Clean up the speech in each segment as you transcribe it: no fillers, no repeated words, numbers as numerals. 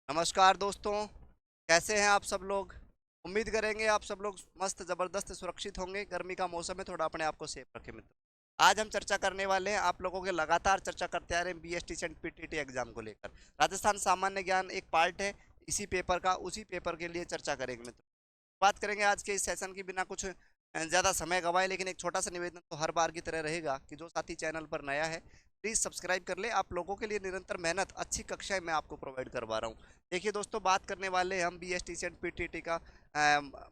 नमस्कार दोस्तों। कैसे हैं आप सब लोग। उम्मीद करेंगे आप सब लोग मस्त ज़बरदस्त सुरक्षित होंगे। गर्मी का मौसम है, थोड़ा अपने आप को सेफ रखें मित्रों। आज हम चर्चा करने वाले हैं, आप लोगों के लगातार चर्चा करते आ रहे हैं बीएसटी एंड पीटीटी एग्जाम को लेकर। राजस्थान सामान्य ज्ञान एक पार्ट है इसी पेपर का, उसी पेपर के लिए चर्चा करेंगे मित्रों। बात करेंगे आज के इस सेशन की, बिना कुछ ज़्यादा समय गवाए, लेकिन एक छोटा सा निवेदन तो हर बार की तरह रहेगा कि जो साथी चैनल पर नया है प्लीज़ सब्सक्राइब कर ले। आप लोगों के लिए निरंतर मेहनत, अच्छी कक्षाएं मैं आपको प्रोवाइड करवा रहा हूँ। देखिए दोस्तों, बात करने वाले हैं हम बीएसटी एंड पीटीटी का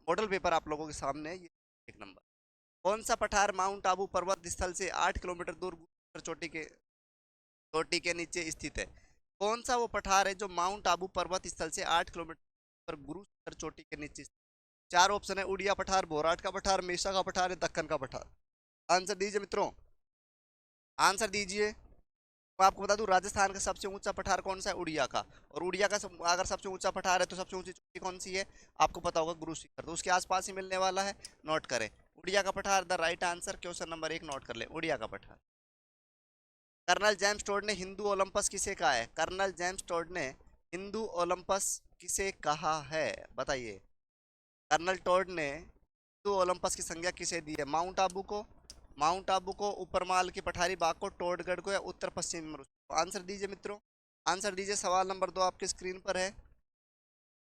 मॉडल पेपर आप लोगों के सामने है। ये एक नंबर, कौन सा पठार माउंट आबू पर्वत स्थल से 8 किलोमीटर दूर चोटी के नीचे स्थित है। कौन सा वो पठार है जो माउंट आबू पर्वत स्थल से 8 किलोमीटर पर गुरु शिखर चोटी के नीचे स्थित है? चार ऑप्शन है: उड़िया पठार, बोराट का पठार, मेषा का पठार है, दक्कन का पठार। आंसर दीजिए मित्रों, आंसर दीजिए। मैं आपको बता दूं, राजस्थान का सबसे ऊंचा पठार कौन सा है? उड़िया का। और उड़िया का अगर सबसे ऊंचा पठार है तो सबसे ऊंची चोटी कौन सी है? आपको पता होगा, गुरु शिखर। तो उसके आसपास ही मिलने वाला है, नोट करें। उड़िया का पठार the right answer. Question number 1 note कर ले, उड़िया का पठार। कर्नल जेम्स टोड ने हिंदू ओलंपस किसे कहा है? कर्नल जेम्स टोड ने हिंदू ओलंपस किसे कहा है? बताइए। कर्नल टोड ने हिंदू ओलंपस की संज्ञा किसे दी है? माउंट आबू को, माउंट आबू को, ऊपरमाल की पठारी बाग को, टोडगढ़ को, या उत्तर पश्चिमी मरुस्थल को? आंसर दीजिए मित्रों, आंसर दीजिए। सवाल नंबर 2 आपके स्क्रीन पर है,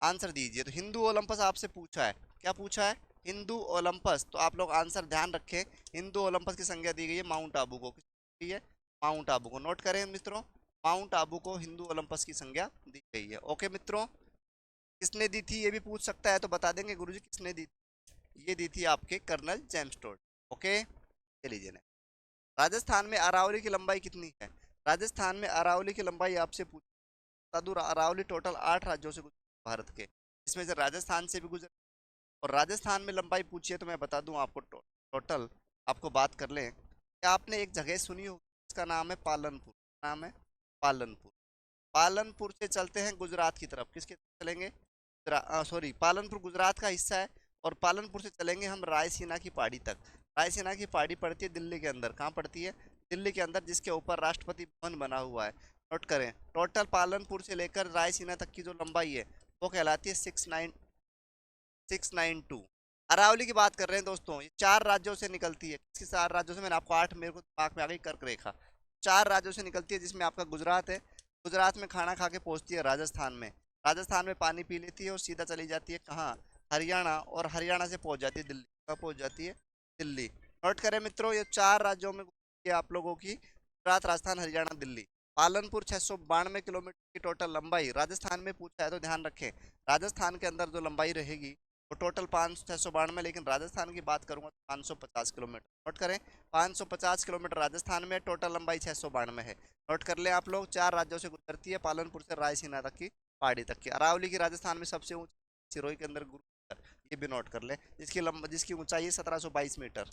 आंसर दीजिए। तो हिंदू ओलंपस आपसे पूछा है, क्या पूछा है? हिंदू ओलंपस। तो आप लोग आंसर ध्यान रखें, हिंदू ओलंपस की संज्ञा दी गई है माउंट आबू को। किसको दी है? माउंट आबू को। नोट करें मित्रों, माउंट आबू को हिंदू ओलंपस की संज्ञा दी गई है। ओके मित्रों, किसने दी थी ये भी पूछ सकता है, तो बता देंगे गुरुजी किसने दी थी। ये दी थी आपके कर्नल जेम्स टोड। ओके, चलिए ने। राजस्थान में अरावली की लंबाई कितनी है? राजस्थान में अरावली की लंबाई आपसे पूछ, बता दूं, अरावली टोटल 8 राज्यों से गुजर भारत के, इसमें से राजस्थान से भी गुजर। और राजस्थान में लंबाई पूछिए तो मैं बता दूं आपको, टोटल आपको बात कर लें। क्या आपने एक जगह सुनी हो, इसका नाम है पालनपुर। नाम है पालनपुर। पालनपुर से चलते हैं गुजरात की तरफ। किसके तरफ चलेंगे? सॉरी, पालनपुर गुजरात का हिस्सा है। और पालनपुर से चलेंगे हम रायसीना की पहाड़ी तक। रायसीना की पहाड़ी पड़ती है दिल्ली के अंदर। कहाँ पड़ती है? दिल्ली के अंदर, जिसके ऊपर राष्ट्रपति भवन बना हुआ है। नोट करें, टोटल पालनपुर से लेकर रायसीना तक की जो लंबाई है वो कहलाती है 692। अरावली की बात कर रहे हैं दोस्तों, ये 4 राज्यों से निकलती है। किसके 4 राज्यों से? मैंने आपको 8, मेरे को दिमाग में आ गई कर्क रेखा। 4 राज्यों से निकलती है, जिसमें आपका गुजरात है। गुजरात में खाना खा के पहुंचती है राजस्थान में। राजस्थान में पानी पी लेती है और सीधा चली जाती है कहाँ? हरियाणा। और हरियाणा से पहुंच जाती है दिल्ली। कहाँ पहुंच जाती है? दिल्ली। नोट करें मित्रों, ये 4 राज्यों में ये आप लोगों की गुजरात, राजस्थान, हरियाणा, दिल्ली। पालनपुर 692 किलोमीटर की टोटल लंबाई। राजस्थान में पूछा है तो ध्यान रखें, राजस्थान के अंदर जो लंबाई रहेगी वो टोटल 5 692, लेकिन राजस्थान की बात करूंगा तो 550 किलोमीटर। नोट करें, 550 किलोमीटर राजस्थान में, टोटल लंबाई 692 है। नोट कर लें आप लोग, 4 राज्यों से गुजरती है, पालनपुर से रायसीना तक की पहाड़ी तक की। अरावली की राजस्थान में सबसे ऊंची, सिरोही के अंदर गुरु शिखर, ये भी नोट कर लें, जिसकी ऊंचाई है 1722 मीटर।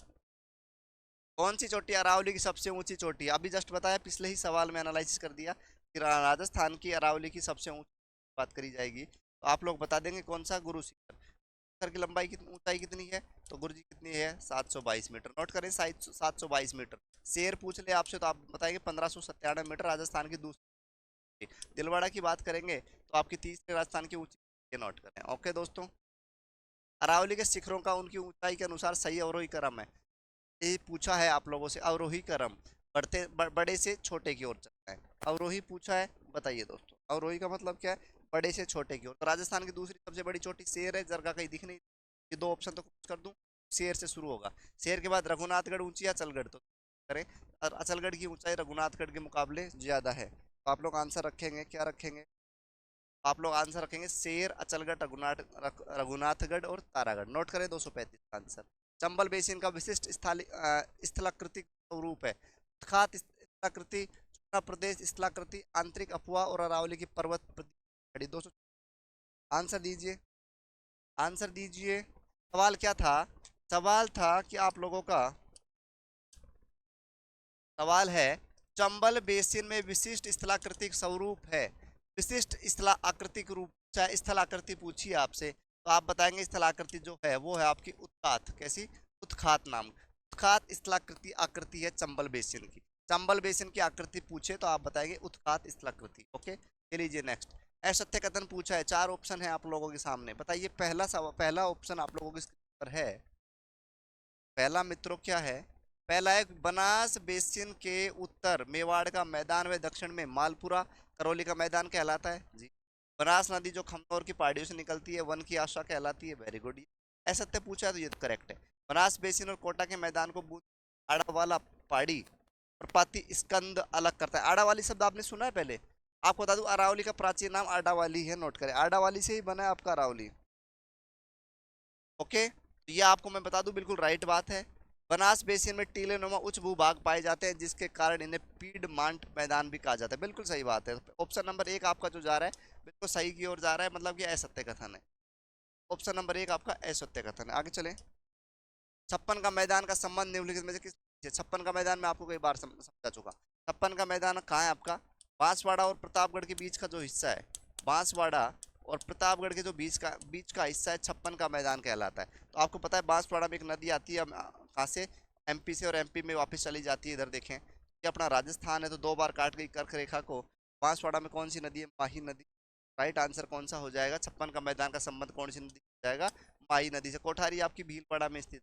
कौन सी चोटी अरावली की सबसे ऊंची चोटी? अभी जस्ट बताया, पिछले ही सवाल में एनालिसिस कर दिया कि राजस्थान की अरावली की सबसे ऊंची बात करी जाएगी, तो आप लोग बता देंगे कौन सा? गुरु शिखर। शिखर की लंबाई कितनी, ऊंचाई कितनी है? तो गुरु जी कितनी है? 722 मीटर। नोट करें, 722 मीटर। शेर पूछ ले आपसे तो आप बताएंगे 1597 मीटर, राजस्थान की दूसरी। दिलवाड़ा की बात करेंगे तो आपकी तीसरी राजस्थान की ऊंची, ये नोट करें। ओके दोस्तों, अरावली के शिखरों का उनकी ऊंचाई के अनुसार सही अवरोही क्रम है। ये पूछा है आप लोगों से, अवरोही क्रम, बड़े से छोटे की ओर चलता है। अवरोही पूछा है, बताइए दोस्तों, अवरोही का मतलब क्या है? बड़े से छोटे की ओर। तो राजस्थान की दूसरी सबसे बड़ी चोटी शेर है, जरगा कहीं दिख नहीं, ये 2 ऑप्शन तो कुछ कर दूं, शेर से शुरू होगा। शेर के बाद रघुनाथगढ़ ऊंची, अचलगढ़ तो करें, और अचलगढ़ की ऊंचाई रघुनाथगढ़ के मुकाबले ज्यादा है। तो आप लोग आंसर रखेंगे, क्या रखेंगे? आप लोग आंसर रखेंगे शेर, अचलगढ़, रघुनाथगढ़ और तारागढ़। नोट करें 235 का आंसर। चंबल बेसिन का विशिष्ट स्थलाकृतिक स्वरूप है। उत्खात स्थलाकृति, चूना प्रदेश स्थलाकृति, आंतरिक अफवाह और अरावली की पर्वत प्रदेश। 200। आंसर दीजिए, आंसर दीजिए। सवाल क्या था? सवाल था कि आप लोगों का सवाल है, चंबल बेसिन में विशिष्ट स्थलाकृतिक स्वरूप है। विशिष्ट स्थला आकृतिक रूप, चाहे स्थलाकृति पूछिए आपसे, तो आप बताएंगे स्थलाकृति जो है वो है आपकी उत्खात। कैसी? उत्खात नाम। उत्खात स्थलाकृति आकृति है चंबल बेसिन की। चंबल बेसिन की आकृति पूछे तो आप बताएंगे उत्खात स्थलाकृति। ओके, चलिए नेक्स्ट। असत्य कथन पूछा है, चार ऑप्शन है आप लोगों के सामने, बताइए पहला पहला ऑप्शन आप लोगों के स्क्रीन पर है। पहला मित्रों क्या है? पहला है बनास बेसिन के उत्तर मेवाड़ का मैदान व दक्षिण में मालपुरा करौली का मैदान कहलाता है जी। बनास नदी जो खमनौर की पहाड़ियों से निकलती है वन की आशा कहलाती है, वेरी गुड। ऐसा तय पूछा है तो ये तो करेक्ट है। बनास बेसिन और कोटा के मैदान को बूंद आड़ा वाला पहाड़ी और पाती स्कंद अलग करता है। आड़ा वाली शब्द आपने सुना है पहले? आपको बता दूं अरावली का प्राचीन नाम आडावाली है, नोट करें, आडावाली से ही बना है आपका अरावली। ओके, तो ये आपको मैं बता दूं बिल्कुल राइट बात है। बनास बेसिन में टीले नुमा उच्च भूभाग पाए जाते हैं जिसके कारण इन्हें पीडमांट मैदान भी कहा जाता है, बिल्कुल सही बात है। ऑप्शन नंबर एक आपका जो जा रहा है बिल्कुल सही की ओर जा रहा है, मतलब कि असत्य कथन है। ऑप्शन नंबर एक आपका असत्य कथन है। आगे चले। छप्पन का मैदान का संबंध निम्नलिखित में से किस? छप्पन का मैदान मैं आपको कई बार समझा चुका। छप्पन का मैदान कहाँ है आपका? बांसवाड़ा और प्रतापगढ़ के बीच का जो हिस्सा है, बांसवाड़ा और प्रतापगढ़ के जो बीच का हिस्सा है, छप्पन का मैदान कहलाता है। तो आपको पता है बांसवाड़ा में एक नदी आती है कहाँ से? एमपी से, और एमपी में वापस चली जाती है। इधर देखें, ये अपना राजस्थान है, तो दो बार काट गई कर्क रेखा को। बांसवाड़ा में कौन सी नदी है? माही नदी। राइट आंसर कौन सा हो जाएगा? छप्पन का मैदान का संबंध कौन सी नदी हो जाएगा? माही नदी से। कोठारी आपकी भीलवाड़ा में स्थित।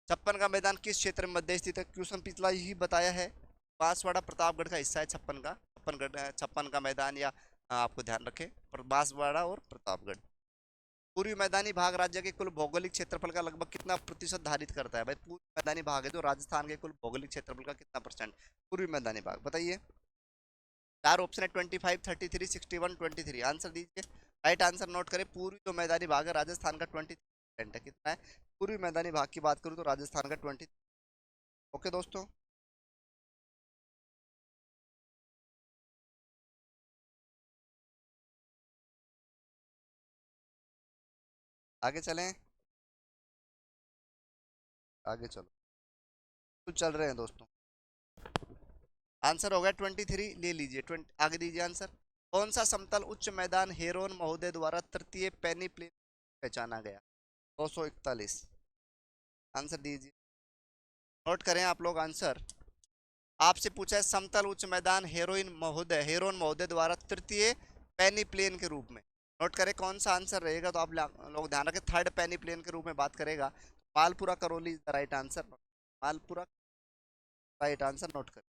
छप्पन का मैदान किस क्षेत्र में मध्य स्थित है? क्वेश्चन पिछला ही बताया है। बांसवाड़ा प्रतापगढ़ का हिस्सा है छप्पन का मैदान, या आपको ध्यान रखें पर बांसवाड़ा और प्रतापगढ़। पूर्वी मैदानी भाग राज्य के कुल भौगोलिक क्षेत्रफल का लगभग कितना प्रतिशत धारित करता है? भाई पूर्वी मैदानी भाग है जो राजस्थान के कुल भौगोलिक क्षेत्रफल का कितना परसेंट? पूर्वी मैदानी भाग बताइए। चार ऑप्शन है, 25, 33, 61, 23। आंसर दीजिए। राइट आंसर नोट करें। पूर्वी जो मैदानी भाग है राजस्थान का 20% है। कितना है पूर्वी मैदानी भाग की बात करूँ तो राजस्थान का 20। ओके दोस्तों, आगे चलें। आगे चलो, तो चल रहे हैं दोस्तों। आंसर हो गया 23, ले लीजिए 20। आगे दीजिए आंसर। कौन सा समतल उच्च मैदान हेरोन महोदय द्वारा तृतीय पेनी प्लेन पहचाना गया? 241। आंसर दीजिए, नोट करें आप लोग आंसर। आपसे पूछा है समतल उच्च मैदान हेरोन महोदय द्वारा तृतीय पेनी प्लेन के रूप में। नोट करें कौन सा आंसर रहेगा, तो आप लोग ध्यान रखें, थर्ड पेनी प्लेन के रूप में बात करेगा। Malpura Karauli is the right answer. Malpura right answer, note करें।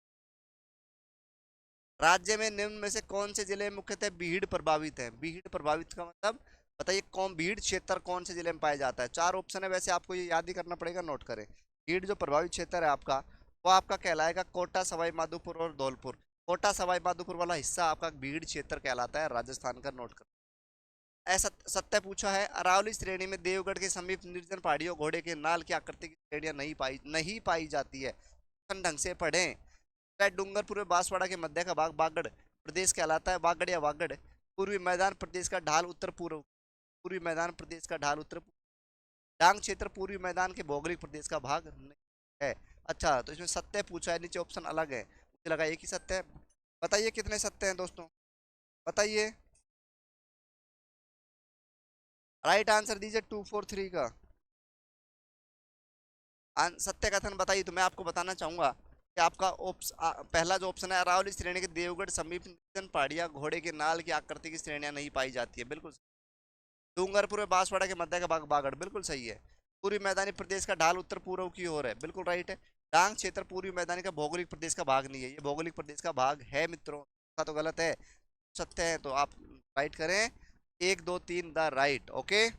राज्य में निम्न में से कौन से जिले मुख्यतः भीड़ प्रभावित है? भीड़ प्रभावित का मतलब बताइए, कौन भीड़ क्षेत्र कौन से जिले में पाया जाता है? चार ऑप्शन है, वैसे आपको ये याद ही करना पड़ेगा, नोट करें। भीड़ जो प्रभावित क्षेत्र है आपका, वो आपका कहलाएगा कोटा, सवाई माधोपुर और धौलपुर। कोटा सवाई माधोपुर वाला हिस्सा आपका भीड़ क्षेत्र कहलाता है राजस्थान का, नोट कर। ऐसा सत्य पूछा है, अरावली श्रेणी में देवगढ़ के समीप निर्जन पहाड़ियों घोड़े के नाल की आकृति की श्रेणियां नहीं पाई जाती है। ढंग से पढ़ें। डूंगरपुर में बांसवाड़ा के मध्य का भाग बागड़ प्रदेश कहलाता है, बागड़ या वागड़। पूर्वी मैदान प्रदेश का ढाल उत्तर पूर्व, पूर्वी मैदान प्रदेश का ढाल उत्तर पूर्व। डांग क्षेत्र पूर्वी मैदान के भौगोलिक प्रदेश का भाग नहीं है। अच्छा, तो इसमें सत्य पूछा है, नीचे ऑप्शन अलग है, मुझे लगा एक ही सत्य है। बताइए कितने सत्य हैं दोस्तों, बताइए। राइट आंसर दीजिए 243 का सत्य कथन बताइए। तो मैं आपको बताना चाहूंगा कि आपका पहला जो ऑप्शन है, अरावली श्रेणी के देवगढ़ समीप निर्जन पहाड़ियां घोड़े के नाल की आकृति की श्रेणियां नहीं पाई जाती है, बिल्कुल। डूंगरपुर में बांसवाड़ा के मध्य का भाग बागड़, बिल्कुल सही है। पूर्वी मैदानी प्रदेश का ढाल उत्तर पूर्व की ओर है, बिल्कुल राइट है। डांग क्षेत्र पूर्वी मैदानी का भौगोलिक प्रदेश का भाग नहीं है, ये भौगोलिक प्रदेश का भाग है मित्रों, का तो गलत है, सत्य है, तो आप राइट करें। एक दो तीन द राइट। ओके।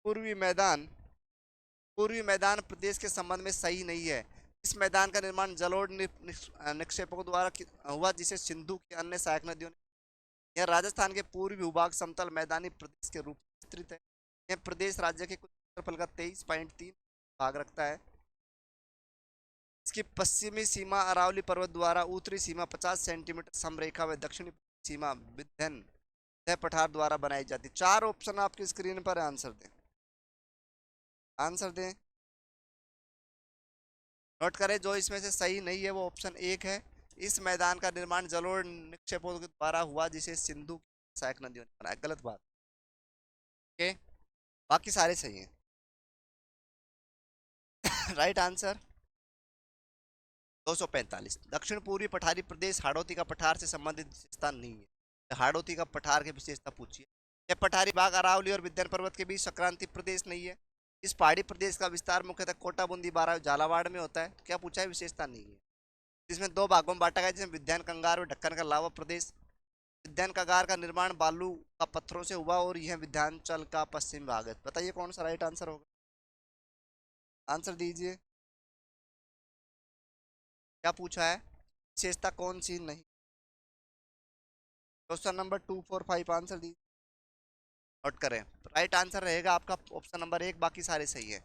पूर्वी मैदान पूर्वी मैदान प्रदेश के संबंध में सही नहीं है। इस मैदान का निर्माण जलोढ़ निक्षेपकों द्वारा हुआ जिसे सिंधु की अन्य सहायक नदियों ने। यह राजस्थान के पूर्वी भूभाग समतल मैदानी प्रदेश के रूप में स्थित है। यह प्रदेश राज्य के कुल क्षेत्रफल का 23.3 भाग रखता है। इसकी पश्चिमी सीमा अरावली पर्वत द्वारा, उत्तरी सीमा 50 सेंटीमीटर समरेखा व दक्षिणी सीमा विंध्य पठार द्वारा बनाई जाती। चार ऑप्शन आपकी स्क्रीन पर, आंसर दें, आंसर दें। नोट करें, जो इसमें से सही नहीं है वो ऑप्शन एक है। इस मैदान का निर्माण जलोढ़ निक्षेपों के द्वारा हुआ जिसे सिंधु की सहायक नदियों ने बनाया, गलत बात। ओके, बाकी सारे सही हैं। Right answer 245। दक्षिण पूर्वी पठारी प्रदेश हाड़ौती का पठार से संबंधित विशेषता नहीं है। हाड़ौती का पठार की विशेषता पूछिए। यह पठारी भाग अरावली और विंध्य पर्वत के बीच संक्रांति प्रदेश नहीं है। इस पहाड़ी प्रदेश का विस्तार मुख्यतः कोटा, बूंदी, बारा, झालावाड़ में होता है। तो क्या पूछा है? विशेषता नहीं है। जिसमें दो भागों में बांटा गया, जिसमें विद्यान कंगार और ढक्कन का लावा प्रदेश। विद्यान कंगार का निर्माण बालू का पत्थरों से हुआ और यह विध्यांचल का पश्चिम भाग है। बताइए कौन सा राइट आंसर होगा? आंसर दीजिए। क्या पूछा है? विशेषता कौन सी नहीं? क्वेश्चन नंबर 245 आंसर दीजिए। नोट करें। राइट आंसर रहेगा आपका ऑप्शन नंबर 1, बाकी सारे सही है।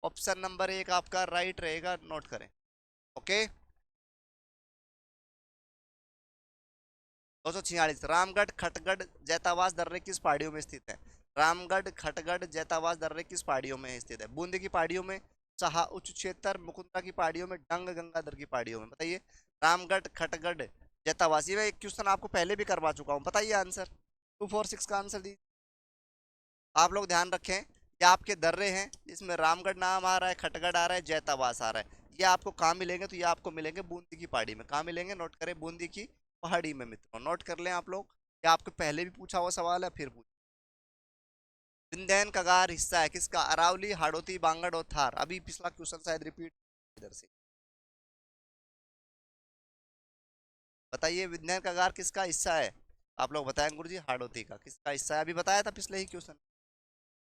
ऑप्शन नंबर 1 आपका राइट रहेगा, नोट करें। ओके। 246। रामगढ़ खटगढ़ जैतावास दर्रे किस पहाड़ियों में स्थित है? रामगढ़ खटगढ़ जैतावास दर्रे किस पहाड़ियों में स्थित है? बूंदी की पहाड़ियों में, सहा उच्च क्षेत्र, मुकुंदरा की पहाड़ियों में, डंग गंगाधर की पहाड़ियों में। बताइए। रामगढ़ खटगढ़ जैतावास, ये मैं एक क्वेश्चन आपको पहले भी करवा चुका हूँ। बताइए आंसर। 246 का आंसर दीजिए। आप लोग ध्यान रखें, ये आपके दर्रे हैं जिसमें रामगढ़ नाम आ रहा है, खटगढ़ आ रहा है, जैतावास आ रहा है। ये आपको कहाँ मिलेंगे? तो ये आपको मिलेंगे बूंदी की पहाड़ी में। कहाँ मिलेंगे? नोट करें, बूंदी की पहाड़ी में मित्रों। नोट कर लें आप लोग। ये आपके पहले भी पूछा हुआ सवाल है, फिर पूछ। विंध्यन कगार हिस्सा है किसका? अरावली, हाड़ौती, बांगड़ और थार। अभी पिछला क्वेश्चन शायद रिपीट इधर से। बताइए, विंध्यन कगार किसका हिस्सा है? आप लोग बताएं गुरुजी। हाड़ौती का। किसका हिस्सा है? अभी बताया था पिछले ही क्वेश्चन।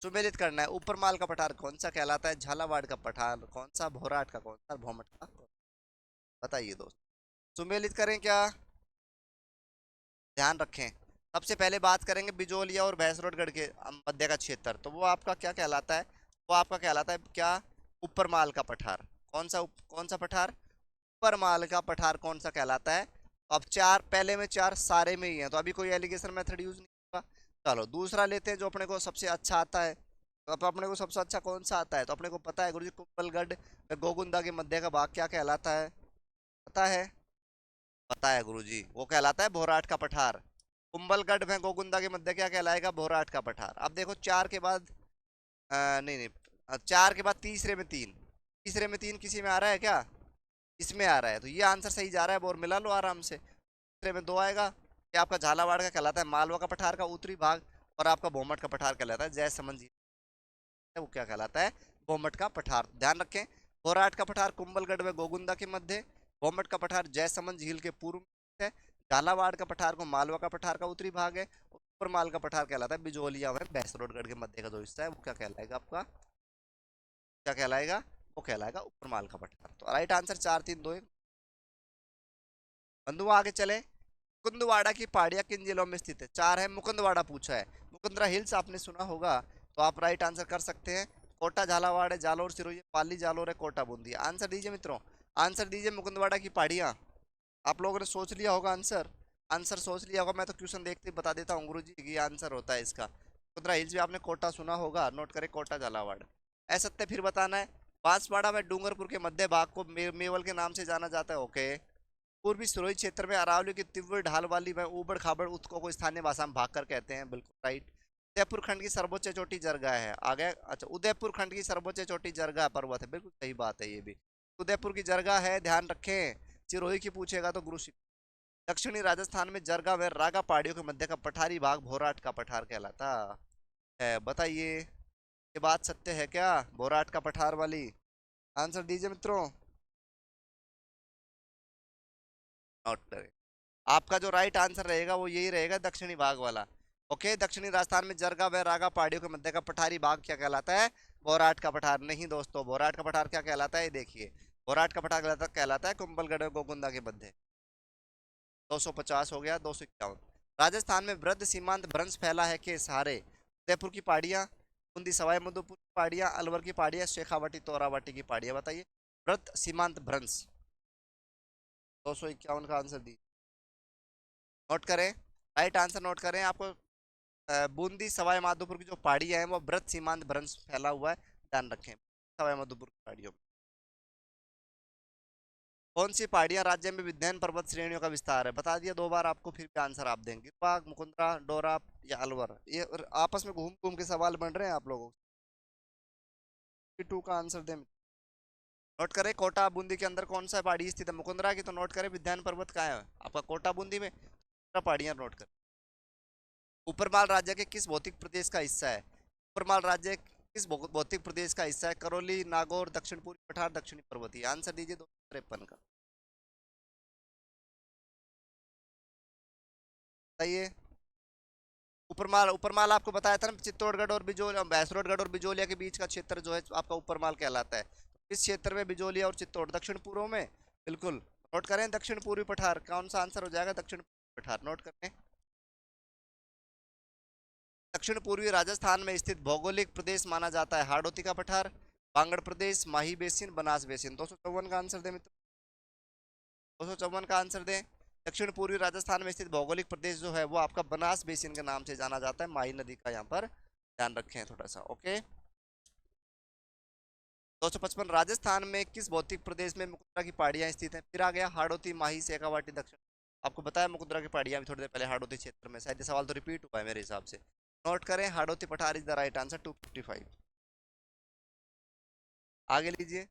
सुमेलित करना है। ऊपर माल का पठार कौन सा कहलाता है? झालावाड़ का पठार कौन सा? भोराट का कौन सा? भौमट का कौन? बताइए दोस्त। सुमेलित करें क्या? ध्यान रखें। सबसे पहले बात करेंगे बिजोलिया और भैंसरोडगढ़ के मध्य का क्षेत्र, तो वो आपका क्या कहलाता है? वो आपका कहलाता है क्या? ऊपर माल का पठार। कौन सा कौन सा पठार? ऊपर माल का पठार कौन सा कहलाता है? अब चार पहले में, चार सारे में ही है, तो अभी कोई एलिगेशन मेथड यूज नहीं होगा। चलो दूसरा लेते हैं जो अपने को सबसे अच्छा आता है। तो अब अपने को सबसे अच्छा कौन सा आता है? तो अपने को पता है गुरुजी, कुंभलगढ़ गोगुंदा के मध्य का भाग क्या कहलाता है? पता है? पता है गुरुजी, वो कहलाता है भोराट का पठार। कुंभलगढ़ में गोगुंदा के मध्य क्या कहलाएगा? भोराट का पठार। अब देखो चार के बाद नहीं नहीं, चार के बाद तीसरे में तीन। तीसरे में तीन किसी में आ रहा है क्या? इसमें आ रहा है, तो ये आंसर सही जा रहा है। बोर मिला लो आराम से। तीसरे में दो आएगा। क्या आपका झालावाड़ का कहलाता है मालवा का पठार का उत्तरी भाग, और आपका भोमट का पठार कहलाता है जयसमंद जी, वो क्या कहलाता है? भोमट का पठार। ध्यान रखें। भोराट का पठार कुंभलगढ़ व गोगुंदा के मध्य, भोमट का पठार जयसमंद झील के पूर्व में है, झालावाड़ का पठार को मालवा का पठार का उत्तरी भाग है, ऊपर माल का पठार कहलाता है बिजोलिया व भैंसरोडगढ़ के मध्य का जो हिस्सा है वो क्या कहलाएगा आपका? क्या कहलाएगा? वो कहलाएगा ऊपर माल का पठार। तो राइट आंसर 4-3-2-1। बंधु आगे चले। मुकुंदवाड़ा की पहाड़ियां किन जिलों में स्थित है? चार है। मुकुंदवाड़ा पूछा है। मुकुंदरा हिल्स आपने सुना होगा, तो आप राइट आंसर कर सकते हैं। कोटा झालावाड़ है, जालोर सिरोही, पाली जालोर है, कोटा बूंदी। आंसर दीजिए मित्रों। आंसर दीजिए। मुकुंदवाड़ा की पहाड़ियां। आप लोगों ने सोच लिया होगा आंसर। आंसर सोच लिया होगा। मैं तो क्वेश्चन देखते ही बता देता हूँ गुरु जी, ये आंसर होता है इसका। मुकुंदरा हिल्स भी आपने कोटा सुना होगा, नोट करें कोटा झालावाड़। असत्य फिर बताना है। बांसवाड़ा में डूंगरपुर के मध्य भाग को मेवल के नाम से जाना जाता है। ओके। पूर्वी सिरोही क्षेत्र में अरावली की तीव्र ढाल वाली व ऊबड़ खाबड़ उत्कों को स्थानीय भाषा में भाकर कहते हैं। बिल्कुल राइट। उदयपुर खंड की सर्वोच्च चोटी जरगा है। आगे अच्छा, उदयपुर खंड की सर्वोच्च चोटी जरगा पर्वत है। बिल्कुल सही बात है ये भी। उदयपुर की जरगा है, ध्यान रखें। सिरोही की पूछेगा तो गुरु। दक्षिणी राजस्थान में जरगा व रागा पहाड़ियों के मध्य का पठारी भाग भोराट का पठार कहलाता है। बताइए, ये बात सत्य है क्या? भोराट का पठार वाली। आंसर दीजिए मित्रों। नोट करें। आपका जो राइट आंसर रहेगा वो यही रहेगा, दक्षिणी भाग वाला। ओके। दक्षिणी राजस्थान में जरगा व रागा पहाड़ियों के मध्य का पठारी भाग क्या कहलाता है? बोराट का पठार। नहीं दोस्तों, बोराट का पठार क्या कहलाता है? देखिए, बोराट का पठार कहलाता है कुंभलगढ़ और गोगुंदा के मध्य। 250 हो गया। 251। राजस्थान में वृद्ध सीमांत भ्रंश फैला है के सहारे? उदयपुर की पहाड़ियां, बूंदी सवाई माधोपुर की पहाड़ियां, अलवर की पहाड़ियां, शेखावाटी तोरावाटी की पहाड़ियां। बताइए। वृद्ध सीमांत भ्रंश। 251 का आंसर दी। नोट करें। राइट आंसर नोट करें। आपको बूंदी सवाई माधोपुर की जो पहाड़ियां हैं वो वृत्त सीमांत भ्रंश फैला हुआ है, ध्यान रखें। सवाई माधोपुर की पहाड़ियों में कौन सी पहाड़ियां राज्य में विद्यमान पर्वत श्रेणियों का विस्तार है? बता दिया दो बार आपको, फिर भी आंसर आप देंगे। गिरबाग, मुकुंदरा, डोरा या अलवर। ये आपस में घूम घूम के सवाल बन रहे हैं आप लोगों को। 2 का आंसर दें। नोट करें, कोटा बूंदी के अंदर कौन सा पहाड़ी स्थित है? मुकुंदरा की। तो नोट करें विद्यान पर्वत कहाँ है आपका? कोटा बूंदी में। पहाड़ियां नोट करें। ऊपरमाल राज्य के किस भौतिक प्रदेश का हिस्सा है? ऊपरमाल राज्य किस भौतिक प्रदेश का हिस्सा है? करौली, नागौर, दक्षिण पूर्वी पठार, दक्षिणी पर्वतीय। आंसर दीजिए 253 का। बताइए। ऊपरमाल, ऊपरमाल आपको बताया था ना, चित्तौड़गढ़ और बिजोलिया, भैंसरोडगढ़ और बिजोलिया के बीच का क्षेत्र जो है आपका ऊपरमाल कहलाता है। इस क्षेत्र में बिजोलिया और चित्तौड़ दक्षिण पूर्व में। बिल्कुल। नोट करें दक्षिण पूर्वी पठार। कौन सा आंसर हो जाएगा? दक्षिण पूर्वी पठार नोट करें। दक्षिण पूर्वी राजस्थान में स्थित भौगोलिक प्रदेश माना जाता है हाड़ौती का पठार, बांगड़ प्रदेश, माही बेसिन, बनास बेसिन। 254 का आंसर दे मित्र। 254 का आंसर दें। दक्षिण पूर्वी राजस्थान में स्थित भौगोलिक प्रदेश जो है वो आपका बनास बेसिन के नाम से जाना जाता है। माही नदी का यहाँ पर ध्यान रखें थोड़ा सा। ओके। 255 राजस्थान में किस भौतिक प्रदेश में मुकुंदरा की पहाड़ियां स्थित हैं? फिर आ गया हाड़ौती, माही, शेखावाटी, दक्षिण। आपको बताया मुकुंदरा की पहाड़ियां भी थोड़ी देर पहले हाड़ौती क्षेत्र में। शायद ये सवाल तो रिपीट हुआ है मेरे हिसाब से। नोट करें हाड़ौती पठार इज द राइट आंसर। 255। आगे लीजिए।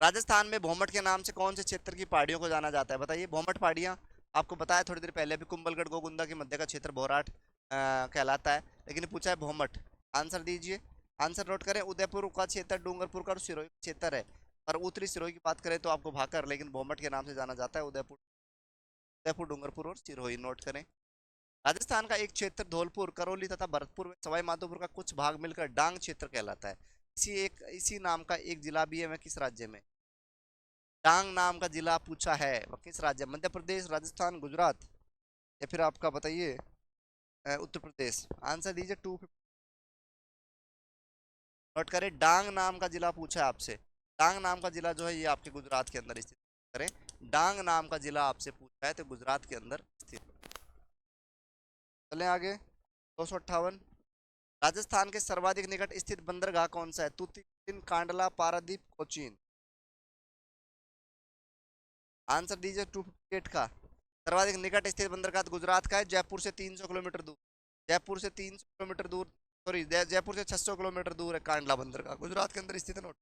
राजस्थान में भोमट के नाम से कौन से क्षेत्र की पहाड़ियों को जाना जाता है? बताइए। भोमट पहाड़ियाँ आपको बताया थोड़ी देर पहले भी, कुंभलगढ़ गोगुंदा के मध्य का क्षेत्र भोराट कहलाता है, लेकिन पूछा है भोमट। आंसर दीजिए। आंसर नोट करें। उदयपुर का क्षेत्र, डूंगरपुर का और सिरोही का क्षेत्र है। और उत्तरी सिरोही की बात करें तो आपको भाकर, लेकिन भोमट के नाम से जाना जाता है उदयपुर। उदयपुर, डूंगरपुर और सिरोही नोट करें। राजस्थान का एक क्षेत्र धौलपुर, करौली तथा भरतपुर व सवाई माधोपुर का कुछ भाग मिलकर डांग क्षेत्र कहलाता है। इसी नाम का एक जिला भी है, वह किस राज्य में? डांग नाम का जिला पूछा है, वह किस राज्य? मध्य प्रदेश, राजस्थान, गुजरात, या फिर आपका बताइए उत्तर प्रदेश। आंसर दीजिए। 250। नोट करें। डांग नाम का जिला पूछा है आपसे। डांग नाम का जिला जो है ये आपके गुजरात के अंदर स्थित करें। डांग नाम का जिला आपसे पूछा है तो गुजरात के अंदर स्थित। चलें आगे। 258 राजस्थान के सर्वाधिक निकट स्थित बंदरगाह कौन सा है? तूतीकोरिन, कांडला, पारादीप, कोचीन। आंसर दीजिए 258 का। सर्वाधिक निकट स्थित बंदरगाह गुजरात का है, जयपुर से 300 किलोमीटर दूर। जयपुर से 300 किलोमीटर दूर, सॉरी जयपुर से 600 किलोमीटर दूर है कांडला बंदरगाह, गुजरात के अंदर स्थित है। नोट।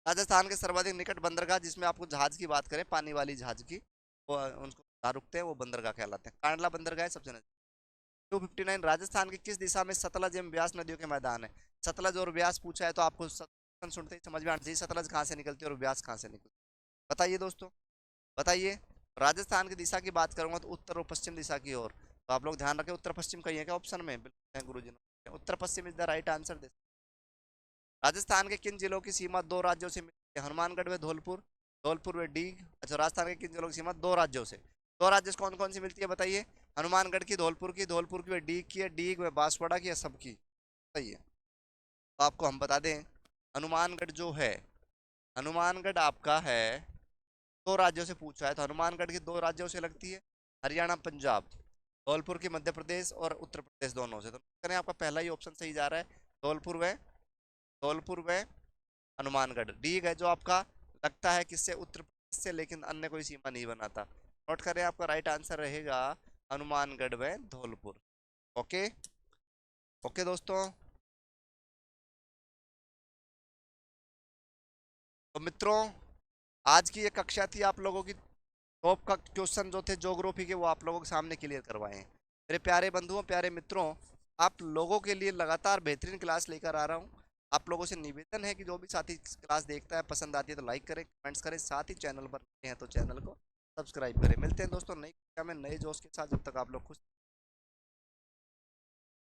राजस्थान के सर्वाधिक निकट बंदरगाह जिसमें आपको जहाज की बात करें, पानी वाली जहाज की, वो उनको जहाँ रुकते हैं वो बंदरगाह कहलाते हैं। कांडला बंदरगाह है सबसे नजदीक। 259 राजस्थान की किस दिशा में सतलज एवं ब्यास नदियों के मैदान है? सतलज और ब्यास पूछा है तो आपको सुनते ही समझ में आना चाहिए सतलज कहाँ से निकलती है और ब्यास कहाँ से निकलती है। बताइए दोस्तों, बताइए। राजस्थान की दिशा की बात करूंगा तो उत्तर और पश्चिम दिशा की ओर, तो आप लोग ध्यान रखें। उत्तर पश्चिम कही है क्या ऑप्शन में? बिल्कुल गुरु जी ने उत्तर पश्चिम इज द राइट आंसर दे। राजस्थान के किन जिलों की सीमा दो राज्यों से मिलती है? हनुमानगढ़ व धौलपुर, धौलपुर व डीग। अच्छा, राजस्थान के किन जिलों की सीमा दो राज्यों से? दो राज्य से कौन कौन सी मिलती है बताइए? हनुमानगढ़ की, धौलपुर की, धौलपुर की व डीग की है, डीग व बांसवाड़ा की है, सबकी। सही है। तो आपको हम बता दें, हनुमानगढ़ जो है, हनुमानगढ़ आपका है, दो राज्यों से पूछा है तो हनुमानगढ़ की दो राज्यों से लगती है, हरियाणा, पंजाब। धौलपुर की मध्य प्रदेश और उत्तर प्रदेश दोनों से। तो करें आपका पहला ही ऑप्शन सही जा रहा है, धौलपुर व हनुमानगढ़। ठीक है, जो आपका लगता है किससे? उत्तर प्रदेश से, लेकिन अन्य कोई सीमा नहीं बनाता। नोट करें, आपका राइट आंसर रहेगा हनुमानगढ़ व धौलपुर। ओके। ओके दोस्तों। तो मित्रों, आज की ये कक्षा थी आप लोगों की, टॉप का क्वेश्चन जो थे ज्योग्राफी के वो आप लोगों के सामने क्लियर करवाए हैं। मेरे प्यारे बंधुओं, प्यारे मित्रों, आप लोगों के लिए लगातार बेहतरीन क्लास लेकर आ रहा हूँ। आप लोगों से निवेदन है कि जो भी साथी क्लास देखता है, पसंद आती है तो लाइक करें, कमेंट्स करें, साथ ही चैनल पर नए हैं तो चैनल को सब्सक्राइब करें। मिलते हैं दोस्तों नई कक्षा में नए जोश के साथ। जब तक आप लोग खुश